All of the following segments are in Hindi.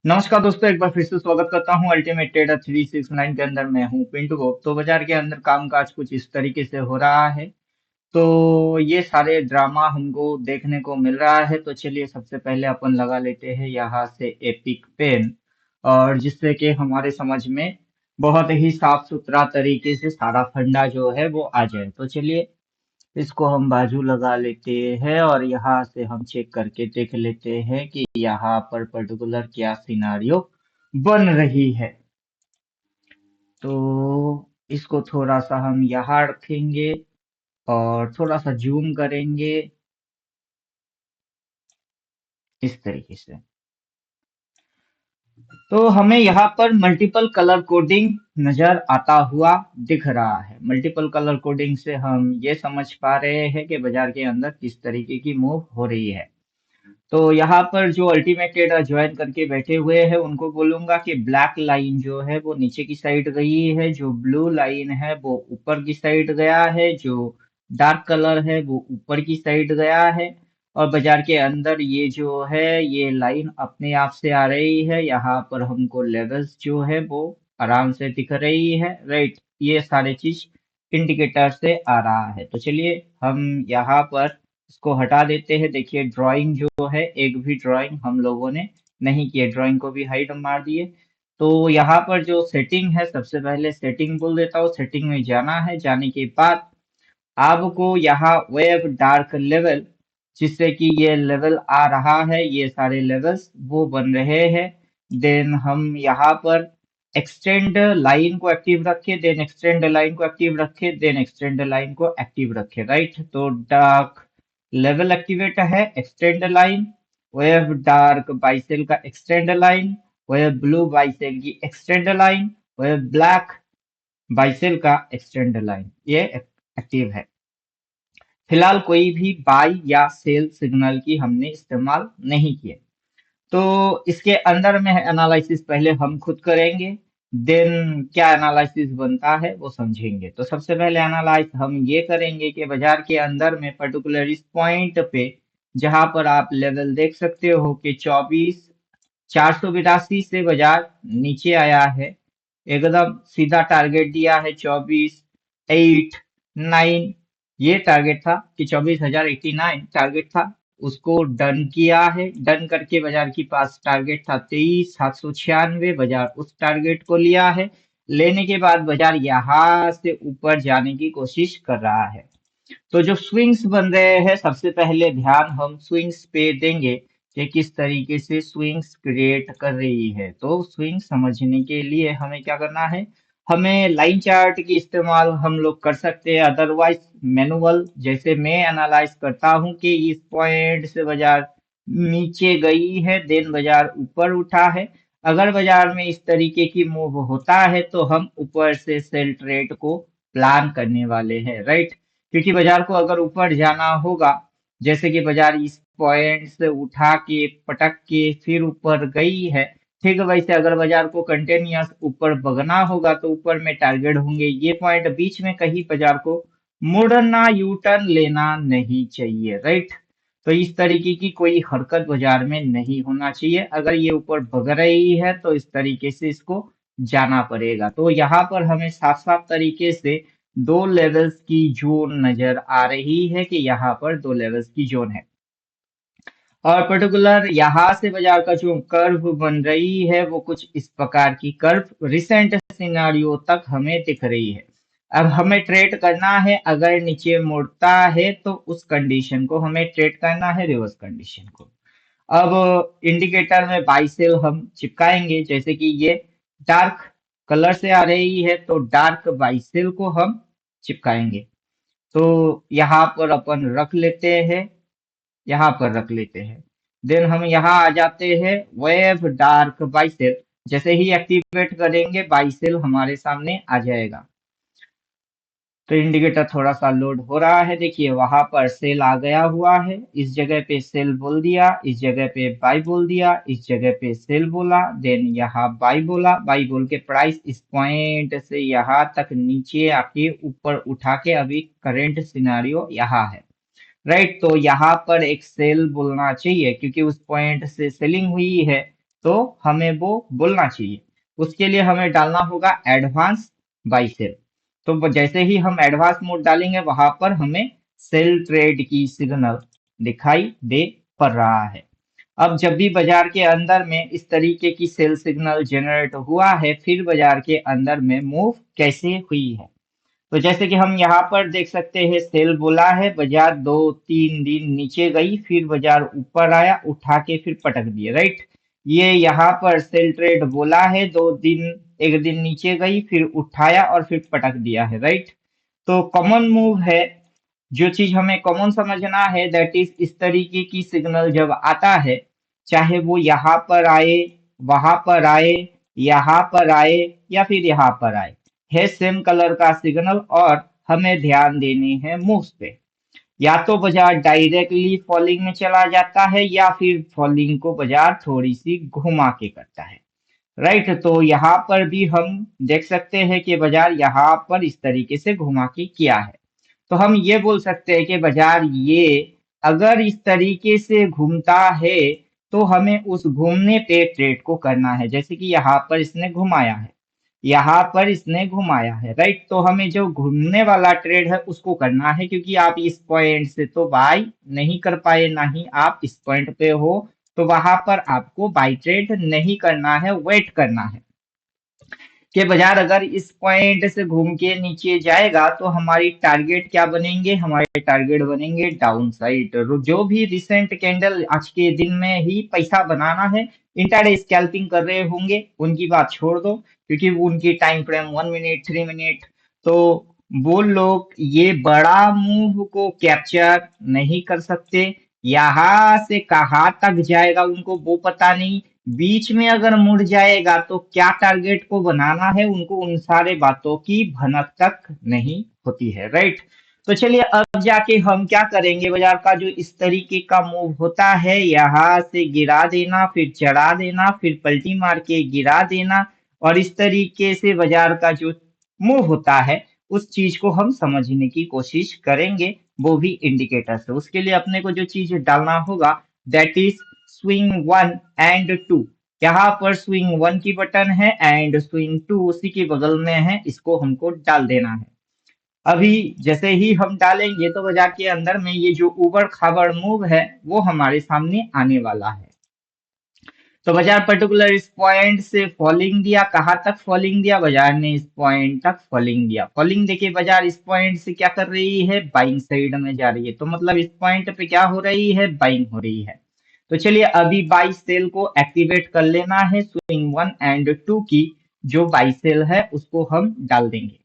नमस्कार दोस्तों, एक बार फिर से स्वागत करता हूं अल्टीमेट ट्रेडर 369 के अंदर। मैं हूं पिंटू को। तो बाजार के अंदर कामकाज कुछ इस तरीके से हो रहा है। तो ये सारे ड्रामा हमको देखने को मिल रहा है। तो चलिए सबसे पहले अपन लगा लेते हैं यहाँ से एपिक पेन, और जिससे कि हमारे समझ में बहुत ही साफ सुथरा तरीके से सारा फंडा जो है वो आ जाए। तो चलिए इसको हम बाजू लगा लेते हैं और यहाँ से हम चेक करके देख लेते हैं कि यहाँ पर पर्टिकुलर क्या सिनारियो बन रही है। तो इसको थोड़ा सा हम यहाँ रखेंगे और थोड़ा सा जूम करेंगे इस तरीके से। तो हमें यहाँ पर मल्टीपल कलर कोडिंग नजर आता हुआ दिख रहा है। मल्टीपल कलर कोडिंग से हम ये समझ पा रहे हैं कि बाजार के अंदर किस तरीके की मूव हो रही है। तो यहाँ पर जो अल्टीमेट ट्रेडर ज्वाइन करके बैठे हुए हैं उनको बोलूंगा कि ब्लैक लाइन जो है वो नीचे की साइड गई है, जो ब्लू लाइन है वो ऊपर की साइड गया है, जो डार्क कलर है वो ऊपर की साइड गया है। और बाजार के अंदर ये जो है ये लाइन अपने आप से आ रही है। यहाँ पर हमको लेवल्स जो है वो आराम से दिख रही है, राइट। ये सारे चीज इंडिकेटर से आ रहा है। तो चलिए हम यहाँ पर इसको हटा देते हैं। देखिए ड्राइंग जो है, एक भी ड्राइंग हम लोगों ने नहीं की है, ड्राइंग को भी हाइड मार दिए। तो यहाँ पर जो सेटिंग है, सबसे पहले सेटिंग बोल देता हूँ। सेटिंग में जाना है, जाने के बाद आपको यहाँ वेब डार्क लेवल, जिससे कि ये लेवल आ रहा है, ये सारे लेवल्स वो बन रहे हैं। देन हम यहाँ पर एक्सटेंड लाइन को एक्टिव रखे, देन एक्सटेंड लाइन को एक्टिव रखे, देन एक्सटेंड लाइन को एक्टिव रखे, राइट। तो डार्क लेवल एक्टिवेट है, एक्सटेंड लाइन, वेब डार्क बाइसेल का एक्सटेंड लाइन, वेब ब्लू बाइसेल की एक्सटेंड लाइन, वेब ब्लैक बाइसेल का एक्सटेंड लाइन, ये एक्टिव है। फिलहाल कोई भी बाई या सेल सिग्नल की हमने इस्तेमाल नहीं किए। तो इसके अंदर में एनालिसिस पहले हम खुद करेंगे, देन क्या एनालिसिस बनता है वो समझेंगे। तो सबसे पहले एनालाइज हम ये करेंगे कि बाजार के अंदर में पर्टिकुलर इस पॉइंट पे जहां पर आप लेवल देख सकते हो कि 24,482 से बाजार नीचे आया है। एकदम सीधा टारगेट दिया है 24,809। ये टारगेट था कि 24,089 टारगेट था, उसको डन किया है। डन करके बाजार के पास टारगेट था 23,796, बाजार उस टारगेट को लिया है। लेने के बाद बाजार यहाँ से ऊपर जाने की कोशिश कर रहा है। तो जो स्विंग्स बन रहे हैं, सबसे पहले ध्यान हम स्विंग्स पे देंगे कि किस तरीके से स्विंग्स क्रिएट कर रही है। तो स्विंग समझने के लिए हमें क्या करना है, हमें लाइन चार्ट की इस्तेमाल हम लोग कर सकते हैं, अदरवाइज मैनुअल जैसे मैं एनालाइज करता हूँ कि इस पॉइंट से बाजार नीचे गई है, देन बाजार ऊपर उठा है। अगर बाजार में इस तरीके की मूव होता है तो हम ऊपर से सेल ट्रेड को प्लान करने वाले हैं, राइट। क्योंकि बाजार को अगर ऊपर जाना होगा, जैसे कि बाजार इस पॉइंट से उठा के पटक के फिर ऊपर गई है, ठीक है, वैसे अगर बाजार को कंटिन्यूअस ऊपर भगना होगा तो ऊपर में टारगेट होंगे ये पॉइंट, बीच में कहीं बाजार को मुड़ना, यू टर्न लेना नहीं चाहिए, राइट। तो इस तरीके की कोई हरकत बाजार में नहीं होना चाहिए। अगर ये ऊपर भग रही है तो इस तरीके से इसको जाना पड़ेगा। तो यहाँ पर हमें साफ साफ तरीके से दो लेवल्स की जोन नजर आ रही है कि यहाँ पर दो लेवल्स की जोन है। और पर्टिकुलर यहाँ से बाजार का जो कर्व बन रही है वो कुछ इस प्रकार की कर्व रिसेंट सिनारियो तक हमें दिख रही है। अब हमें ट्रेड करना है, अगर नीचे मुड़ता है तो उस कंडीशन को हमें ट्रेड करना है, रिवर्स कंडीशन को। अब इंडिकेटर में बाई सेल हम चिपकाएंगे, जैसे कि ये डार्क कलर से आ रही है तो डार्क बाई सेल को हम चिपकाएंगे। तो यहाँ पर अपन रख लेते हैं, यहाँ पर रख लेते हैं। देन हम यहाँ आ जाते हैं, वेब डार्क बाइसेल, जैसे ही एक्टिवेट करेंगे बाइसेल हमारे सामने आ जाएगा। तो इंडिकेटर थोड़ा सा लोड हो रहा है, देखिए वहां पर सेल आ गया हुआ है, इस जगह पे सेल बोल दिया, इस जगह पे बाई बोल दिया, इस जगह पे सेल बोला, देन यहाँ बाई बोला। बाई बोल के प्राइस इस पॉइंट से यहाँ तक नीचे आके ऊपर उठा के अभी करंट सिनारियो यहाँ है, राइट। तो यहाँ पर एक सेल बोलना चाहिए क्योंकि उस पॉइंट से सेलिंग हुई है। तो हमें वो बोलना चाहिए। उसके लिए हमें डालना होगा एडवांस बाई सेल। तो जैसे ही हम एडवांस मोड डालेंगे वहां पर हमें सेल ट्रेड की सिग्नल दिखाई दे पड़ रहा है। अब जब भी बाजार के अंदर में इस तरीके की सेल सिग्नल जनरेट हुआ है, फिर बाजार के अंदर में मूव कैसे हुई है। तो जैसे कि हम यहाँ पर देख सकते हैं, सेल बोला है, बाजार 2-3 दिन नीचे गई, फिर बाजार ऊपर आया, उठा के फिर पटक दिए, राइट। ये यहाँ पर सेल ट्रेड बोला है, 2 दिन, एक दिन नीचे गई, फिर उठाया और फिर पटक दिया है, राइट। तो कॉमन मूव है। जो चीज हमें कॉमन समझना है, दैट इज इस तरीके की सिग्नल जब आता है, चाहे वो यहाँ पर आए, वहां पर आए, यहाँ पर आए, या फिर यहाँ पर आए, है सेम कलर का सिग्नल, और हमें ध्यान देने हैं मूव्स पे। या तो बाजार डायरेक्टली फॉलिंग में चला जाता है, या फिर फॉलिंग को बाजार थोड़ी सी घुमा के करता है, राइट। तो यहाँ पर भी हम देख सकते हैं कि बाजार यहाँ पर इस तरीके से घुमा के किया है। तो हम ये बोल सकते हैं कि बाजार ये अगर इस तरीके से घूमता है, तो हमें उस घूमने पे ट्रेड को करना है। जैसे कि यहाँ पर इसने घुमाया है, यहाँ पर इसने घुमाया है, राइट। तो हमें जो घूमने वाला ट्रेड है उसको करना है, क्योंकि आप इस पॉइंट से तो बाय नहीं कर पाए, ना ही आप इस पॉइंट पे हो, तो वहां पर आपको बाय ट्रेड नहीं करना है, वेट करना है कि बाजार अगर इस पॉइंट से घूम के नीचे जाएगा तो हमारी टारगेट क्या बनेंगे, हमारे टारगेट बनेंगे डाउन साइड। जो भी रिसेंट कैंडल आज के दिन में ही पैसा बनाना है, इंट्राडे स्कैल्पिंग कर रहे होंगे, उनकी बात छोड़ दो, क्योंकि वो उनकी टाइम फ्रेम 1 मिनट 3 मिनट, तो वो लोग ये बड़ा मूव को कैप्चर नहीं कर सकते। यहाँ से कहाँ तक जाएगा उनको वो पता नहीं, बीच में अगर मुड़ जाएगा तो क्या टारगेट को बनाना है उनको, उन सारे बातों की भनक तक नहीं होती है, राइट। तो चलिए अब जाके हम क्या करेंगे, बाजार का जो इस तरीके का मूव होता है, यहाँ से गिरा देना, फिर चढ़ा देना, फिर पलटी मार के गिरा देना, और इस तरीके से बाजार का जो मूव होता है उस चीज को हम समझने की कोशिश करेंगे, वो भी इंडिकेटर से। उसके लिए अपने को जो चीज डालना होगा, दैट इज स्विंग 1 एंड 2। यहाँ पर स्विंग 1 की बटन है एंड स्विंग 2 उसी के बगल में है, इसको हमको डाल देना है। अभी जैसे ही हम डालेंगे तो बाजार के अंदर में ये जो ऊबड़ खाबड़ मूव है वो हमारे सामने आने वाला है। तो बाजार पर्टिकुलर इस पॉइंट से फॉलिंग दिया, कहाँ तक फॉलिंग दिया, बाजार ने इस पॉइंट तक फॉलिंग दिया। फॉलिंग देखिए बाजार इस पॉइंट से क्या कर रही है, बाइंग साइड में जा रही है, तो मतलब इस पॉइंट पे क्या हो रही है, बाइंग हो रही है। तो चलिए अभी बाई सेल को एक्टिवेट कर लेना है, स्विंग 1 एंड 2 की जो बाई सेल है उसको हम डाल देंगे।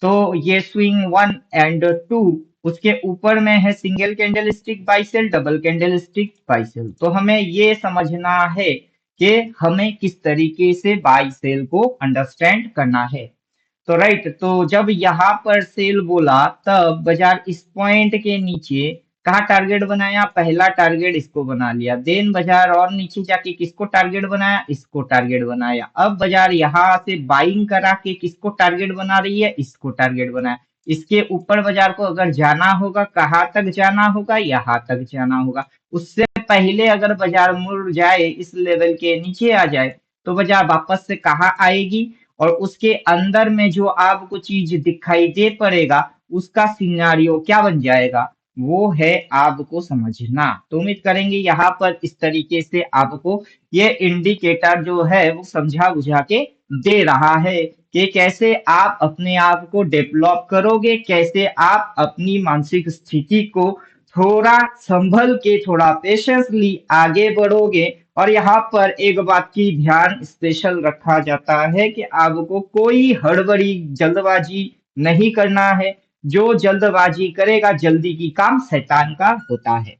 तो ये स्विंग 1 एंड 2, उसके ऊपर में है single candlestick buy sell, double candlestick buy sell. तो हमें ये समझना है कि हमें किस तरीके से बाई सेल को अंडरस्टैंड करना है। तो राइट, तो जब यहाँ पर सेल बोला तब बाजार इस पॉइंट के नीचे कहाँ टारगेट बनाया, पहला टारगेट इसको बना लिया, देन बाजार और नीचे जाके किसको टारगेट बनाया, इसको टारगेट बनाया। अब बाजार यहाँ से बाइंग करा के किसको टारगेट बना रही है, इसको टारगेट बनाया। इसके ऊपर बाजार को अगर जाना होगा, कहाँ तक जाना होगा, यहाँ तक जाना होगा। उससे पहले अगर बाजार मुड़ जाए, इस लेवल के नीचे आ जाए, तो बाजार वापस से कहाँ आएगी, और उसके अंदर में जो आपको चीज दिखाई दे पड़ेगा उसका सिनारियो क्या बन जाएगा, वो है आपको समझना। तो उम्मीद करेंगे यहाँ पर इस तरीके से आपको ये इंडिकेटर जो है वो समझा बुझा के दे रहा है कि कैसे आप अपने आप को डेवलप करोगे, कैसे आप अपनी मानसिक स्थिति को थोड़ा संभल के, थोड़ा पेशेंसली आगे बढ़ोगे। और यहाँ पर एक बात की ध्यान स्पेशल रखा जाता है कि आपको कोई हड़बड़ी जल्दबाजी नहीं करना है। जो जल्दबाजी करेगा, जल्दी की काम शैतान का होता है।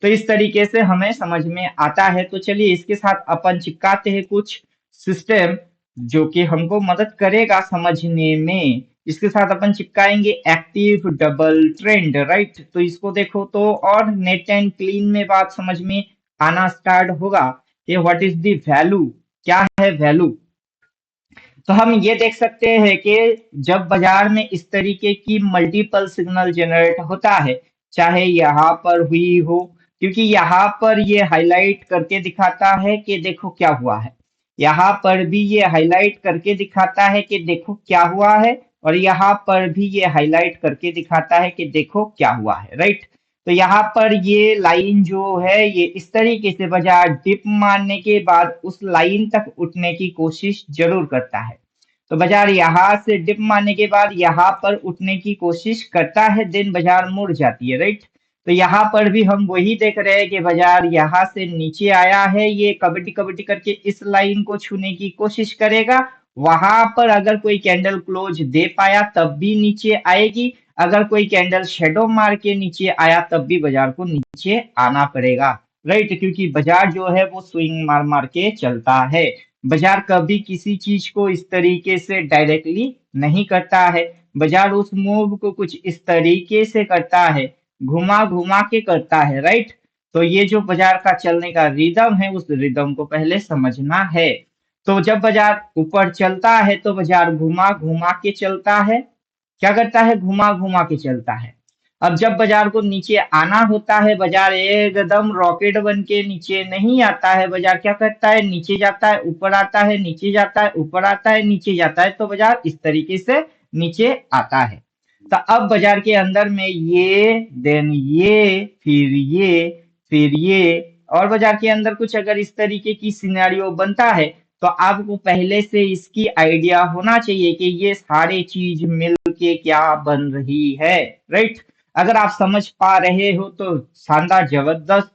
तो इस तरीके से हमें समझ में आता है। तो चलिए इसके साथ अपन चिपकाते हैं कुछ सिस्टम जो कि हमको मदद करेगा समझने में। इसके साथ अपन चिपकाएंगे एक्टिव डबल ट्रेंड, राइट। तो इसको देखो तो और नेट एंड क्लीन में बात समझ में आना स्टार्ट होगा कि व्हाट इज द वैल्यू, क्या है वैल्यू। तो हम ये देख सकते हैं कि जब बाजार में इस तरीके की मल्टीपल सिग्नल जनरेट होता है, चाहे यहाँ पर हुई हो, क्योंकि यहाँ पर ये हाईलाइट करके दिखाता है कि देखो क्या हुआ है। यहाँ पर भी ये हाईलाइट करके दिखाता है कि देखो क्या हुआ है, और यहाँ पर भी ये हाईलाइट करके दिखाता है कि देखो क्या हुआ है, राइट। तो यहाँ पर ये लाइन जो है ये इस तरीके से बाजार डिप मारने के बाद उस लाइन तक उठने की कोशिश जरूर करता है। तो बाजार यहाँ से डिप मारने के बाद यहाँ पर उठने की कोशिश करता है, देन बाजार मुड़ जाती है, राइट। तो यहाँ पर भी हम वही देख रहे हैं कि बाजार यहाँ से नीचे आया है, ये कबड्डी कबड्डी करके इस लाइन को छूने की कोशिश करेगा। वहां पर अगर कोई कैंडल क्लोज दे पाया तब भी नीचे आएगी, अगर कोई कैंडल शेडो मार के नीचे आया तब भी बाजार को नीचे आना पड़ेगा, राइट। क्योंकि बाजार जो है वो स्विंग मार मार के चलता है। बाजार कभी किसी चीज को इस तरीके से डायरेक्टली नहीं करता है, बाजार उस मूव को कुछ इस तरीके से करता है, घुमा घुमा के करता है, राइट। तो ये जो बाजार का चलने का रिदम है उस रिदम को पहले समझना है। तो जब बाजार ऊपर चलता है तो बाजार घुमा घुमा के चलता है, क्या करता है, घुमा घुमा के चलता है। अब जब बाजार को नीचे आना होता है, बाजार एकदम रॉकेट बन के नीचे नहीं आता है, बाजार क्या करता है, नीचे जाता है ऊपर आता है, नीचे जाता है ऊपर आता है, नीचे जाता है। तो बाजार इस तरीके से नीचे आता है। तो अब बाजार के अंदर में ये, देन ये, फिर ये, और बाजार के अंदर कुछ अगर इस तरीके की सिनेरियो बनता है तो आपको पहले से इसकी आइडिया होना चाहिए कि ये सारे चीज मिल के क्या बन रही है, राइट। अगर आप समझ पा रहे हो तो शानदार, जबरदस्त।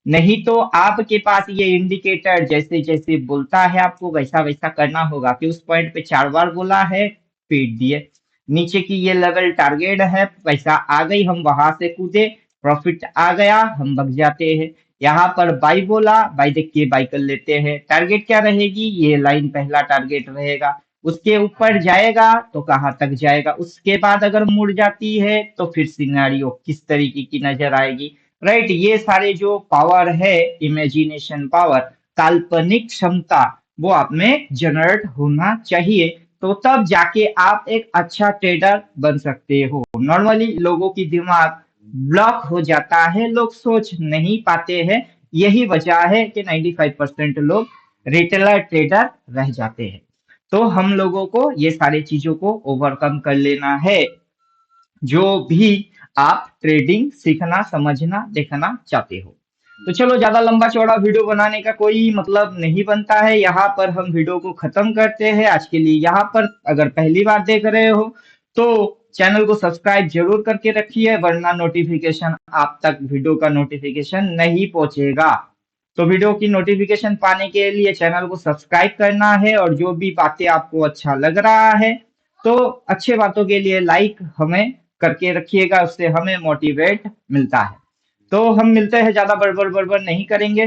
नहीं तो आपके पास ये इंडिकेटर जैसे जैसे बोलता है आपको वैसा वैसा करना होगा कि उस पॉइंट पे 4 बार बोला है, पीट दिए। नीचे की ये लेवल टारगेट है, पैसा आ गई, हम वहां से कूदे, प्रॉफिट आ गया, हम भग जाते हैं। यहाँ पर बाई बोला, बाई देख के बाई कर लेते हैं। टारगेट क्या रहेगी, ये लाइन पहला टारगेट रहेगा। उसके ऊपर जाएगा तो कहाँ तक जाएगा, उसके बाद अगर मुड़ जाती है तो फिर सिनेरियो किस तरीके की नजर आएगी, राइट। ये सारे जो पावर है, इमेजिनेशन पावर, काल्पनिक क्षमता, वो आप में जनरेट होना चाहिए। तो तब जाके आप एक अच्छा ट्रेडर बन सकते हो। नॉर्मली लोगों की दिमाग ब्लॉक हो जाता है, लोग सोच नहीं पाते हैं। यही वजह है कि 95% लोग रिटेलर ट्रेडर रह जाते हैं। तो हम लोगों को ये सारी चीजों को ओवरकम कर लेना है, जो भी आप ट्रेडिंग सीखना, समझना, देखना चाहते हो। तो चलो, ज्यादा लंबा चौड़ा वीडियो बनाने का कोई मतलब नहीं बनता है, यहाँ पर हम वीडियो को खत्म करते हैं आज के लिए। यहाँ पर अगर पहली बार देख रहे हो तो चैनल को सब्सक्राइब जरूर करके रखिए, वरना नोटिफिकेशन आप तक, वीडियो का नोटिफिकेशन नहीं पहुंचेगा। तो वीडियो की नोटिफिकेशन पाने के लिए चैनल को सब्सक्राइब करना है, और जो भी बातें आपको अच्छा लग रहा है तो अच्छे बातों के लिए लाइक हमें करके रखिएगा, उससे हमें मोटिवेट मिलता है। तो हम मिलते हैं, ज्यादा बड़बड़ बड़बड़ नहीं करेंगे।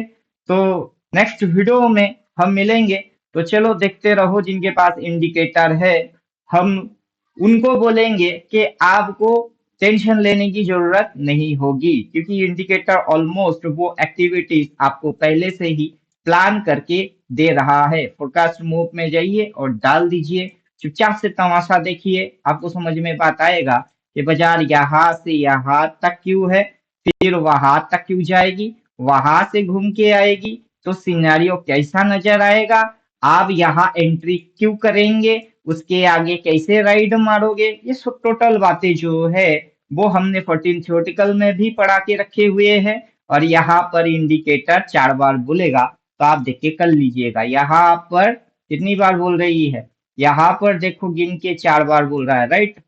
तो नेक्स्ट वीडियो में हम मिलेंगे। तो चलो देखते रहो, जिनके पास इंडिकेटर है हम उनको बोलेंगे कि आपको टेंशन लेने की जरूरत नहीं होगी, क्योंकि इंडिकेटर ऑलमोस्ट वो एक्टिविटीज आपको पहले से ही प्लान करके दे रहा है। फोरकास्ट मूव में जाइए और डाल दीजिए, चुपचाप से तमाशा देखिए, आपको समझ में बात आएगा कि बाजार यहाँ से यहाँ तक क्यों है, फिर वहां तक क्यों जाएगी, वहां से घूम के आएगी, तो सिनेरियो कैसा नजर आएगा, आप यहाँ एंट्री क्यों करेंगे, उसके आगे कैसे राइड मारोगे। ये सब टोटल बातें जो है वो हमने 14 थ्योरेटिकल में भी पढ़ा के रखे हुए हैं। और यहाँ पर इंडिकेटर 4 बार बोलेगा तो आप देख के कर लीजिएगा। यहाँ पर कितनी बार बोल रही है, यहाँ पर देखो गिन के 4 बार बोल रहा है, राइट।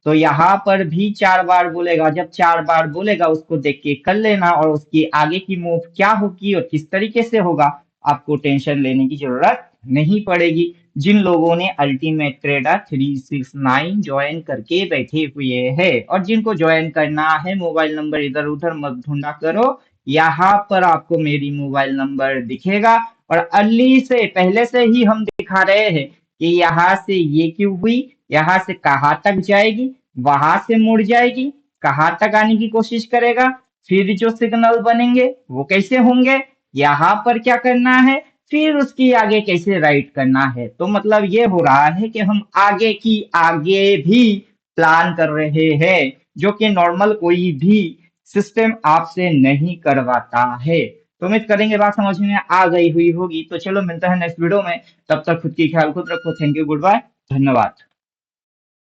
तो यहाँ पर भी 4 बार बोलेगा, जब 4 बार बोलेगा उसको देख के कर लेना, और उसकी आगे की मूव क्या होगी और किस तरीके से होगा आपको टेंशन लेने की जरूरत नहीं पड़ेगी। जिन लोगों ने अल्टीमेट ट्रेडर 369 ज्वाइन करके बैठे हुए हैं, और जिनको ज्वाइन करना है, मोबाइल नंबर इधर उधर मत ढूंढा करो, यहाँ पर आपको मेरी मोबाइल नंबर दिखेगा। और अर्ली से पहले से ही हम दिखा रहे हैं कि यहाँ से ये क्यों हुई, यहाँ से कहाँ तक जाएगी, वहां से मुड़ जाएगी, कहाँ तक आने की कोशिश करेगा, फिर जो सिग्नल बनेंगे वो कैसे होंगे, यहाँ पर क्या करना है, फिर उसकी आगे कैसे राइट करना है। तो मतलब ये हो रहा है कि हम आगे की आगे भी प्लान कर रहे हैं, जो कि नॉर्मल कोई भी सिस्टम आपसे नहीं करवाता है। तो उम्मीद करेंगे बात समझ में आ गई हुई होगी। तो चलो मिलते हैं नेक्स्ट वीडियो में, तब तक खुद की ख्याल खुद रखो। थैंक यू, गुड बाय, धन्यवाद।